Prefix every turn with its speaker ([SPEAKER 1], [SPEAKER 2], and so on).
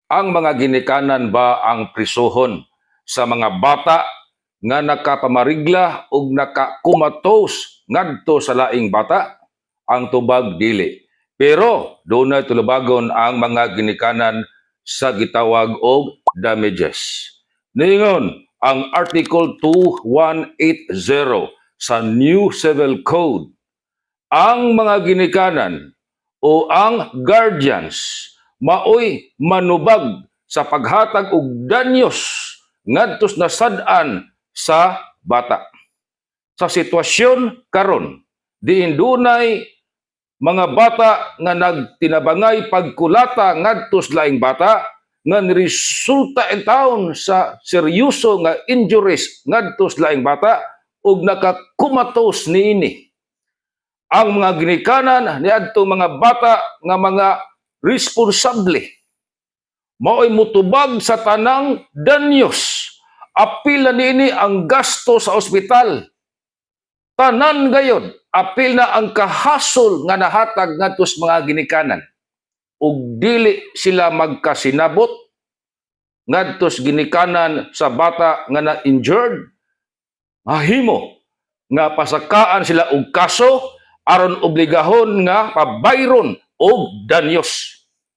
[SPEAKER 1] ang mga ginikanan ba ang prisuhon sa mga bata nga nakapamarigla o nakakumatos ngadto sa laing bata? Ang tubag dili. Pero doon na tulubagon ang mga ginikanan sa gitawag og damages. Ningon, ang Article 2180 sa New Civil Code, ang mga ginikanan o ang guardians maoy manubag sa paghatag og danyos ngadtos nasad-an sa bata. Sa sitwasyon karon, diin dunay mga bata nga nagtinabangay pagkulata ngadtos laing bata nga niresulta in taon sa seryoso nga injuries ngadtos laing bata ug nakakumatos niini. Ang mga ginikanan niadto mga bata nga mga responsable mao'y mutubag sa tanang danyos. Apil na niini ang gasto sa ospital. Tanan gayon, apil na ang kahasol nga nahatag ngadtos mga ginikanan. Ug dili sila magkasinabot ngadtos ginikanan sa bata nga na-injured, mahimo nga pasakaan sila og kaso aron obligahon nga pabayron og danyos.